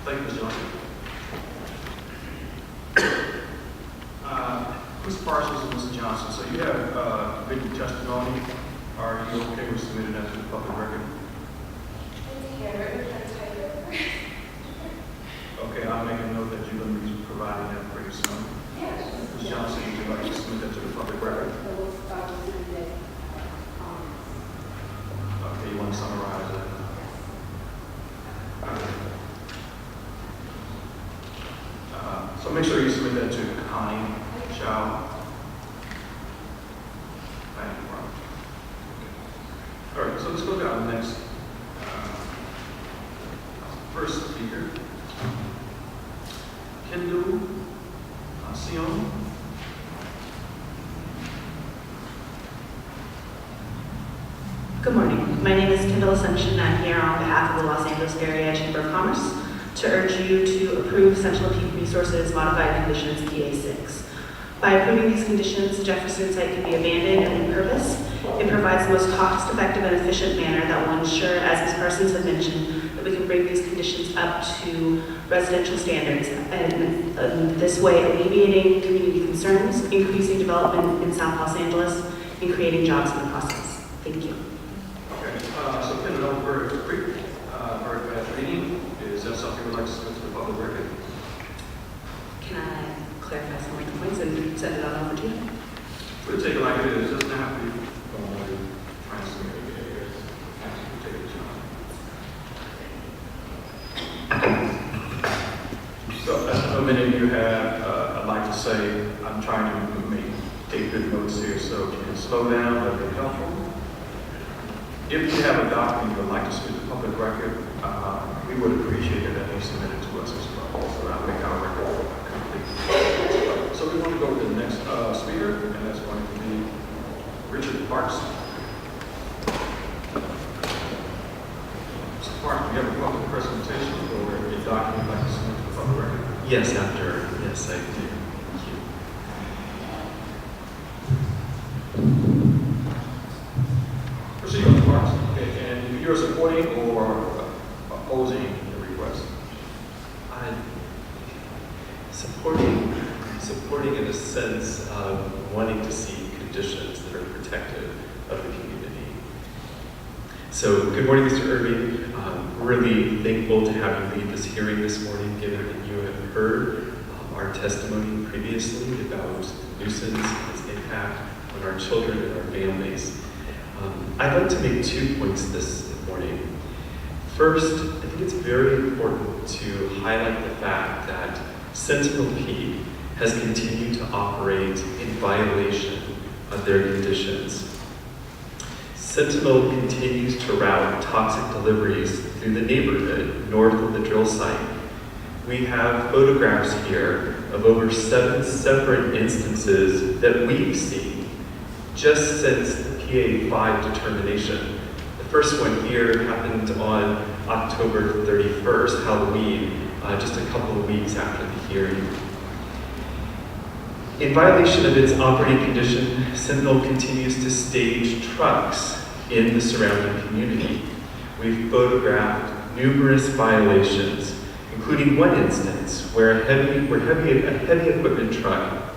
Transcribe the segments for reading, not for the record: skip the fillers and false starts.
Thank you, Ms. Johnson. Ms. Parsons and Ms. Johnson, so you have written testimony. Are you okay with submitting that to the public record? Okay, I'll make a note that you're going to be providing that pretty soon. Yes. Ms. Johnson, would you like to submit that to the public record? Okay, you want to summarize that? So make sure you submit that to Connie Chow. Thank you, Robert. Okay. All right, so let's go down to the next first speaker. Kendall Sion. Good morning. My name is Kendall Ascension. I'm here on behalf of the Los Angeles Area Chamber of Commerce to urge you to approve Central Peak Resources Modified Conditions PA6. By approving these conditions, Jefferson site can be abandoned and repurposed. It provides the most cost-effective and efficient manner that will ensure, as Ms. Parsons had mentioned, that we can bring these conditions up to residential standards, and this way alleviating community concerns, increasing development in South Los Angeles, and creating jobs in the process. Thank you. Okay, so Kendall, very quick, very fast reading. Is that something we'd like to submit to the public record? Can I clarify some of the points and send it on over to you? We'll take it like it is. It doesn't have to be trying to submit it. Take it, John. So, as a minute you have, I'd like to say, I'm trying to take good notes here, so if you can slow down, that would be helpful. If you have a document you would like to submit to the public record, we would appreciate it that you submit it to us as well, so that will make our record complete. So we want to go to the next speaker, and that's going to be Richard Parks. Mr. Parks, do you have a public presentation or a document you'd like to submit to the public record? Yes, yes, I do. Thank you. Proceed, Mr. Parks. Okay, and you're supporting or opposing the request? I'm supporting in a sense of wanting to see conditions that are protective of the community. So, good morning, Mr. Irving. Really thankful to have you lead this hearing this morning, given that you have heard our testimony previously about nuisance and its impact on our children and our families. I'd like to make 2 points this morning. First, I think it's very important to highlight the fact that Sentinel Peak has continued to operate in violation of their conditions. Sentinel continues to route toxic deliveries through the neighborhood north of the drill site. We have photographs here of over 7 separate instances that we've seen just since the PA5 determination. The first one here happened on October 31st, Halloween, just a couple of weeks after the hearing. In violation of its operating condition, Sentinel continues to stage trucks in the surrounding community. We've photographed numerous violations, including one instance where a heavy equipment truck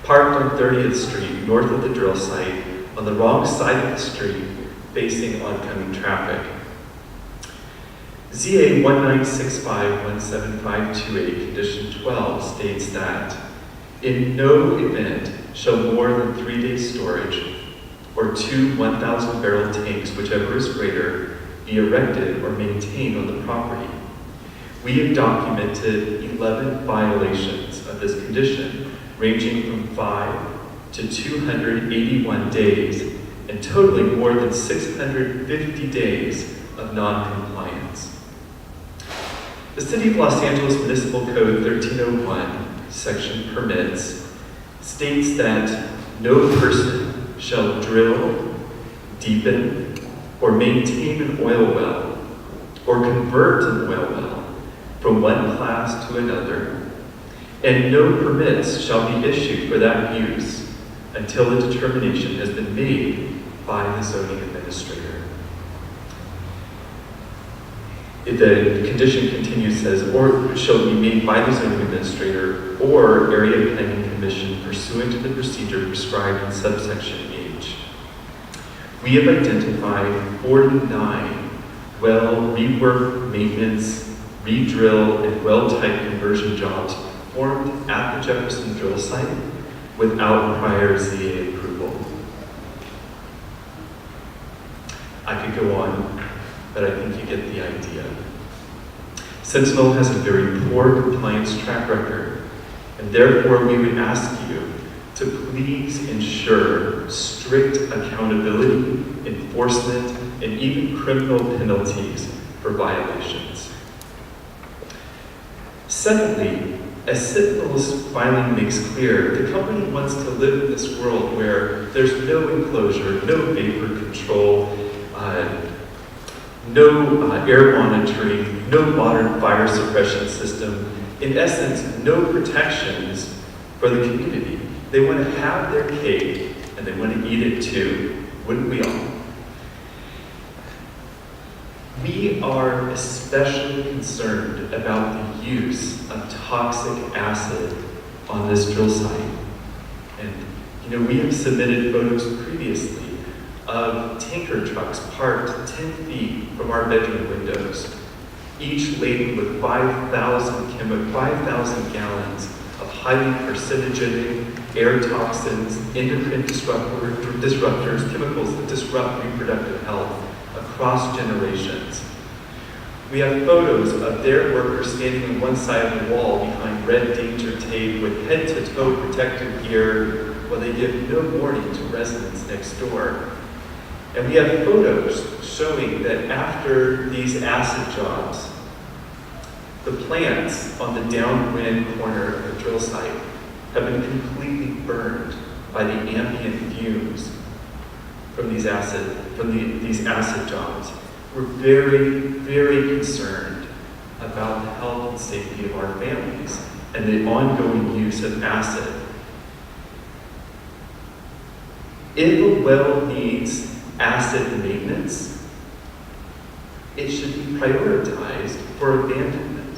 parked on 30th Street, north of the drill site, on the wrong side of the street, facing oncoming traffic. ZA 1965-17528, condition 12, states that in no event shall more than 3 days storage or 2 1,000-barrel tanks, whichever is greater, be erected or maintained on the property. We have documented 11 violations of this condition, ranging from 5 to 281 days, and totaling more than 650 days of non-compliance. The City of Los Angeles Municipal Code 1301, section permits, states that no person shall drill, deepen, or maintain an oil well, or convert an oil well from one class to another, and no permits shall be issued for that use until a determination has been made by the zoning administrator. the condition continues, says, or shall be made by the zoning administrator or area planning commission pursuant to the procedure prescribed in subsection H. We have identified 49 well rework, maintenance, re-drill, and well type conversion jobs performed at the Jefferson drill site without prior ZA approval. I could go on, but I think you get the idea. Sentinel has a very poor compliance track record, and therefore we would ask you to please ensure strict accountability, enforcement, and even criminal penalties for violations. Secondly, as Sentinel's filing makes clear, the company wants to live in this world where there's no enclosure, no vapor control, no air monitoring, no modern fire suppression system, in essence, no protections for the community. They want to have their cake and they want to eat it too, wouldn't we all? We are especially concerned about the use of toxic acid on this drill site. And we have submitted photos previously of tanker trucks parked 10 feet from our bedroom windows, each laden with 5,000 gallons of highly carcinogenic air toxins, endocrine disruptors, chemicals that disrupt reproductive health across generations. We have photos of their workers standing on one side of the wall behind red danger tape with head-to-toe protective gear while they give no warning to residents next door. And we have photos showing that after these acid jobs, the plants on the downwind corner of the drill site have been completely burned by the ambient fumes from these acid jobs. We're very, very concerned about the health and safety of our families and the ongoing use of acid. If a well needs acid maintenance, it should be prioritized for abandonment.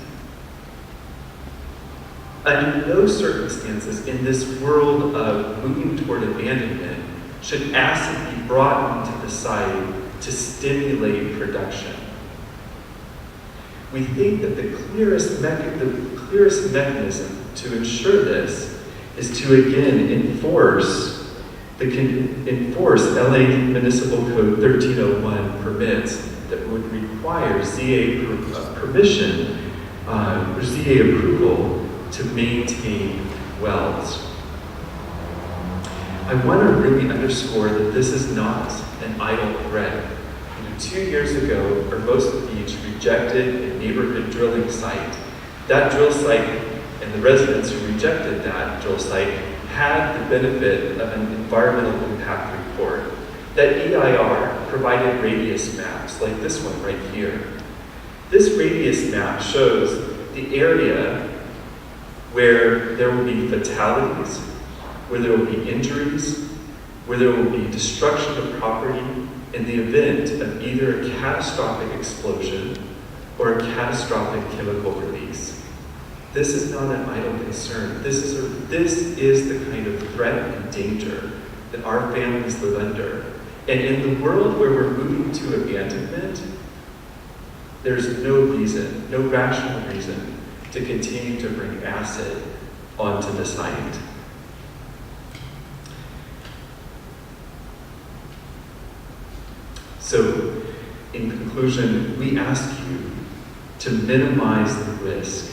Under no circumstances in this world of moving toward abandonment should acid be brought onto the site to stimulate production. We think that the clearest mechanism to ensure this is to again enforce LA Municipal Code 1301 permits that would require ZA permission or ZA approval to maintain wells. I want to really underscore that this is not an idle threat. 2 years ago, Hermosa Beach rejected a neighborhood drilling site. That drill site and the residents who rejected that drill site had the benefit of an environmental impact report. That EIR provided radius maps like this one right here. This radius map shows the area where there will be fatalities, where there will be injuries, where there will be destruction of property in the event of either a catastrophic explosion or a catastrophic chemical release. This is not an idle concern. This is the kind of threat and danger that our families live under. And in the world where we're moving to abandonment, there's no reason, no rational reason to continue to bring acid onto the site. So, in conclusion, we ask you to minimize the risk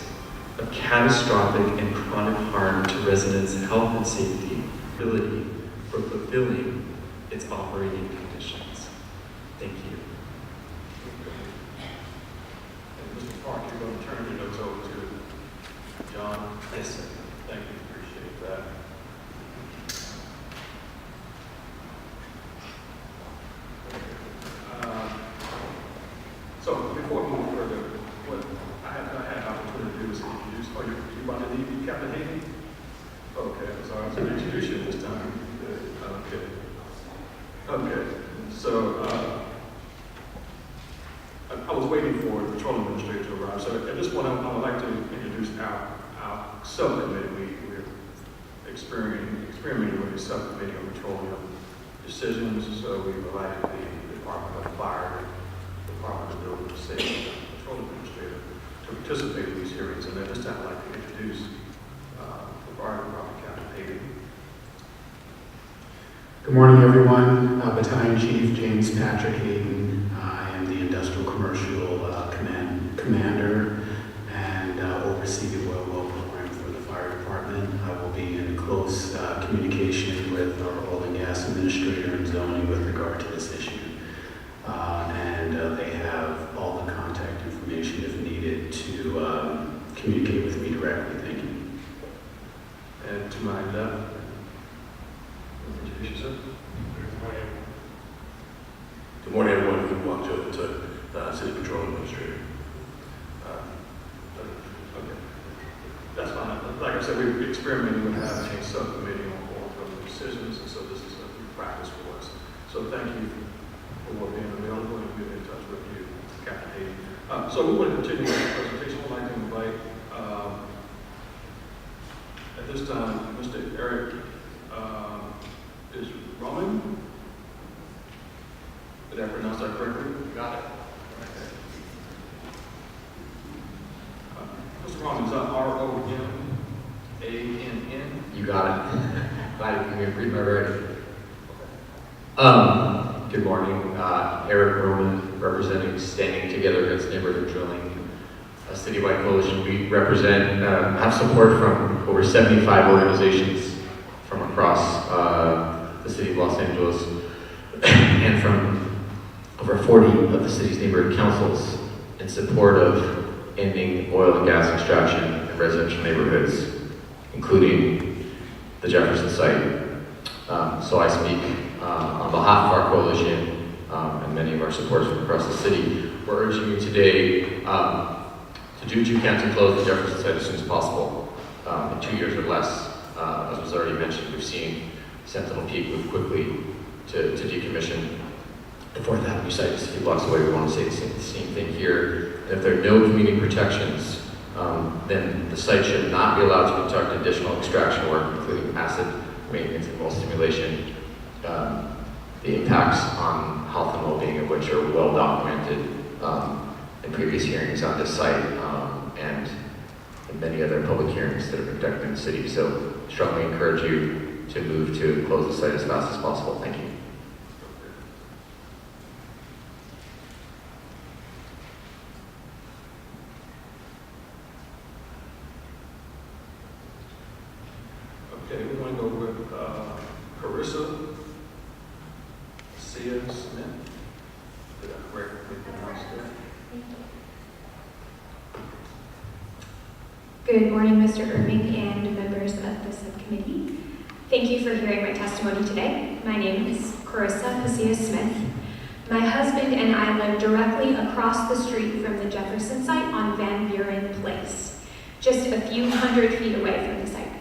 of catastrophic and chronic harm to residents' health and safety, ability for fulfilling its operating conditions. Thank you. And Mr. Park, you're going to turn your notes over to John? Yes, sir. Thank you, appreciate that. So before we move further, what I had an opportunity to do is introduce, you want to leave Captain Hayden? Okay, so I was going to introduce you this time. Okay. So I was was waiting for the patrol administrator to arrive. So at this point, I would like to introduce our subcommittee. We're experimenting with a subcommittee on petroleum decisions. So we invited the Department of Fire, Department of Building and Safety, patrol administrator to participate in these hearings. And at this time, I'd like to introduce the fire department, Captain Hayden. Good morning, everyone. Battalion Chief James Patrick Hayden. I am the Industrial Commercial Commander and oversee the oil well program for the fire department. I will be in close communication with our oil and gas administrator and zoning with regard to this issue. They have all the contact information if needed to communicate with me directly. Thank you. And to my left, introduce yourself. Good morning, everyone. I'm Walk Joe City Patrol Administrator. Okay. That's fine. Like I said, we're experimenting with having a subcommittee on oil decisions, and so this is a new practice for us. So thank you for being available, and we'll be in touch with you, Captain Hayden. So we want to continue with the presentation. I'd like to invite, at this time, Mr. Eric is Roman. Did I pronounce that correctly? Got it. Okay. Mr. Roman, is that R-O-M-A-N-N? You got it. Glad you can read my writing. Good morning. Eric Roman, representing Standing Together Against Neighborhood Drilling, a citywide coalition. We represent, have support from over 75 organizations from across the city of Los Angeles and from over 40 of the city's neighborhood councils in support of ending oil and gas extraction in residential neighborhoods, including the Jefferson site. So I speak on behalf of our coalition and many of our supporters from across the city. We're urging you today to do what you can to close the Jefferson site as soon as possible, in 2 years or less. As was already mentioned, we've seen Sentinel Peak move quickly to decommission the 4th Avenue site just a few blocks away. We want to say the same thing here. And if there are no community protections, then the site should not be allowed to conduct additional extraction work, including acid maintenance and well stimulation. The impacts on health and well-being of which are well documented in previous hearings on this site and in many other public hearings that have been conducted in the city. So strongly encourage you to move to close the site as fast as possible. Thank you. Okay, we're going to go with Carissa Smith. Did I correctly pronounce that? Good morning, Mr. Irving and members of the subcommittee. Thank you for hearing my testimony today. My name is Carissa Smith. My husband and I live directly across the street from the Jefferson site on Van Buren Place, just a few hundred feet away from the site.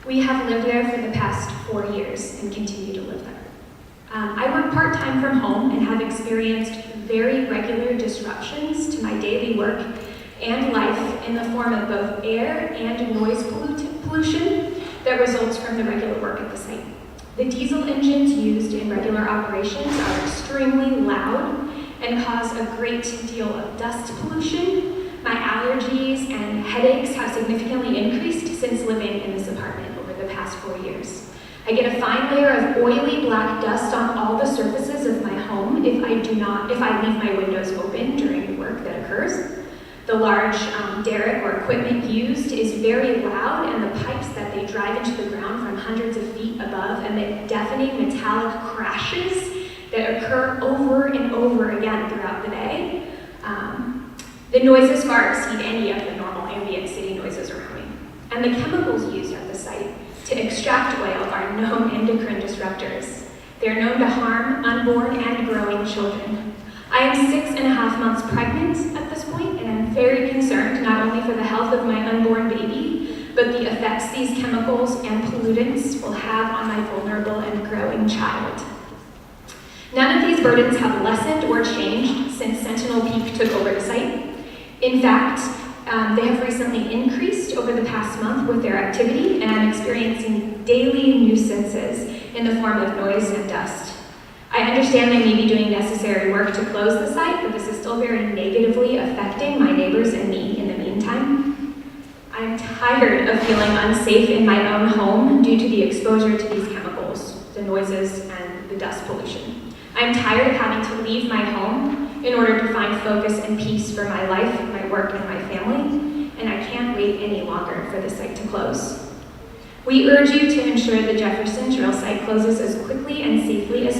We have lived there for the past 4 years and continue to live there. I work part-time from home and have experienced very regular disruptions to my daily work and life in the form of both air and noise pollution that results from the regular work at the site. The diesel engines used in regular operations are extremely loud and cause a great deal of dust pollution. My allergies and headaches have significantly increased since living in this apartment over the past 4 years. I get a fine layer of oily black dust on all the surfaces of my home if I leave my windows open during the work that occurs. The large derrick or equipment used is very loud, and the pipes that they drive into the ground from hundreds of feet above emit deafening metallic crashes that occur over and over again throughout the day. The noises far exceed any of the normal ambient city noises around me. And the chemicals used at the site to extract oil are known endocrine disruptors. They're known to harm unborn and growing children. I am 6.5 months pregnant at this point, and I'm very concerned not only for the health of my unborn baby, but the effects these chemicals and pollutants will have on my vulnerable and growing child. None of these burdens have lessened or changed since Sentinel Peak took In fact, they have recently increased over the past month with their activity, and I'm experiencing daily nuisances in the form of noise and dust. I understand they may be doing necessary work to close the site, but this is still very negatively affecting my neighbors and me in the meantime. I'm tired of feeling unsafe in my own home due to the exposure to these chemicals, the noises, and the dust pollution. I'm tired of having to leave my home in order to find focus and peace for my life, my work, and my family, and I can't wait any longer for the site to close. We urge you to ensure the Jefferson Drill site closes as quickly and safely as